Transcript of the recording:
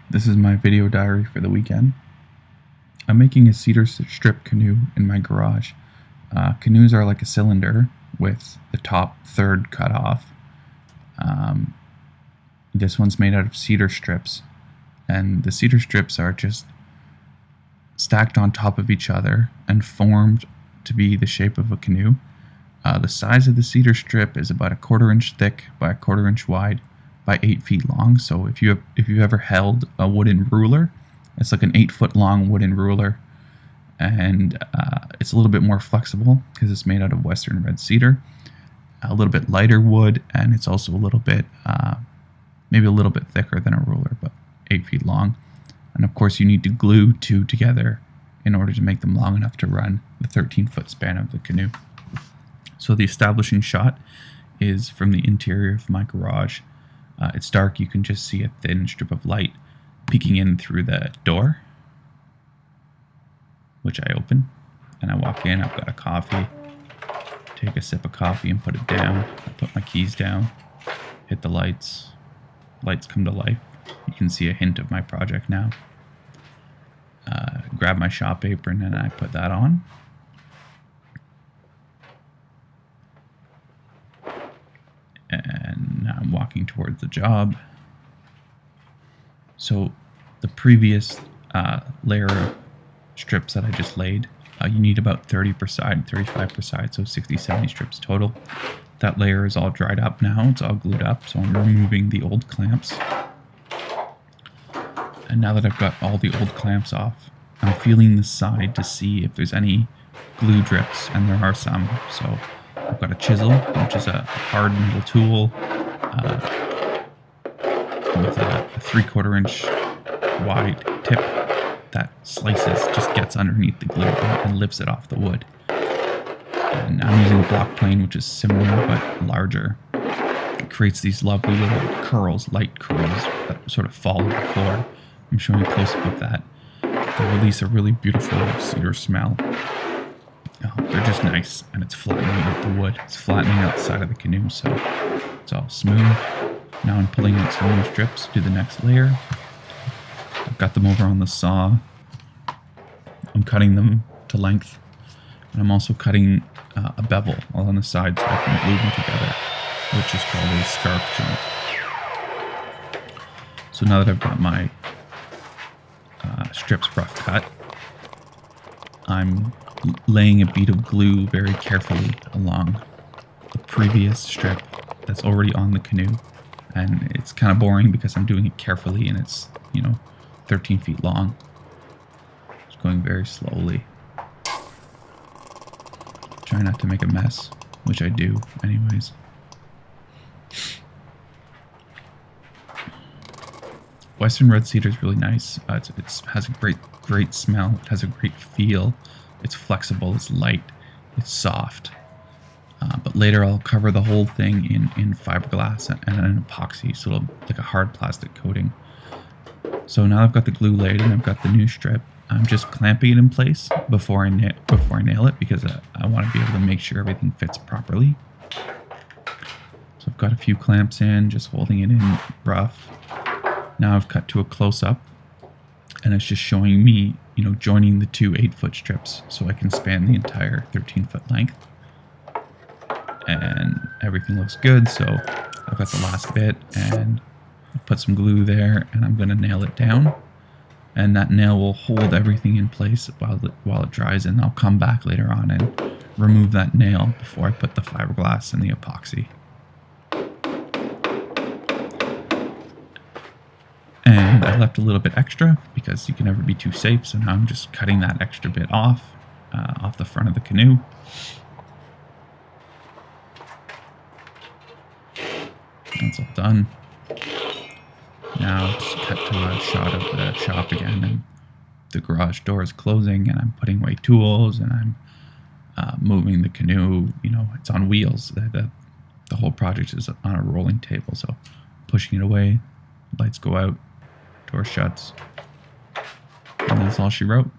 This is my video diary for the weekend. I'm making a cedar strip canoe in my garage. Canoes are like a cylinder with the top third cut off. This one's made out of cedar strips, and the cedar strips are just stacked on top of each other and formed to be the shape of a canoe. The size of the cedar strip is about 1/4 inch thick by 1/4 inch wide by 8 feet long. So if you've ever held a wooden ruler, it's like an 8-foot long wooden ruler, and it's a little bit more flexible because it's made out of western red cedar, a little bit lighter wood, and it's also a little bit maybe a little bit thicker than a ruler, but 8 feet long. And of course you need to glue two together in order to make them long enough to run the 13-foot span of the canoe. So the establishing shot is from the interior of my garage. It's dark, you can just see a thin strip of light peeking in through the door, which I open, and I walk in. I've got a coffee, take a sip of coffee and put it down. I put my keys down, hit the lights, lights come to life. You can see a hint of my project now. Grab my shop apron and I put that on. And now I'm walking towards the job. So the previous layer of strips that I just laid, you need about 30 per side, 35 per side, so 60, 70 strips total. That layer is all dried up now, it's all glued up, so I'm removing the old clamps. And now that I've got all the old clamps off, I'm feeling the side to see if there's any glue drips, and there are some. So I've got a chisel, which is a hard metal tool with a 3/4 inch wide tip that slices, just gets underneath the glue and lifts it off the wood. And I'm using a block plane, which is similar but larger. It creates these lovely little curls, light curls that sort of fall to the floor. I'm showing a close-up of that. They release a really beautiful cedar smell. They're just nice, and it's flattening out the wood. It's flattening out the side of the canoe, so it's all smooth. Now I'm pulling out some new strips, do the next layer. I've got them over on the saw. I'm cutting them to length, and I'm also cutting a bevel all on the side so I can glue them together, which is called a scarf joint. So now that I've got my strips rough cut, I'm laying a bead of glue very carefully along the previous strip that's already on the canoe. And it's kind of boring because I'm doing it carefully, and it's, 13 feet long. Just going very slowly. Try not to make a mess, which I do anyways. Western red cedar is really nice. It has a great smell. It has a great feel. It's flexible, it's light, it's soft. But later I'll cover the whole thing in fiberglass and an epoxy, so it'll like a hard plastic coating. So now I've got the glue laid and I've got the new strip. I'm just clamping it in place before I nail it, because I want to be able to make sure everything fits properly. So I've got a few clamps in, just holding it in rough. Now I've cut to a close-up, and it's just showing me, joining the two 8-foot strips so I can span the entire 13-foot length. And everything looks good, so I've got the last bit, and I put some glue there, and I'm going to nail it down. And that nail will hold everything in place while it dries, and I'll come back later on and remove that nail before I put the fiberglass and the epoxy. And I left a little bit extra because you can never be too safe, so now I'm just cutting that extra bit off the front of the canoe. That's all done. Now just cut to a shot of the shop again, and the garage door is closing, and I'm putting away tools, and I'm moving the canoe. It's on wheels. The whole project is on a rolling table, so pushing it away, lights go out, door shuts, and that's all she wrote.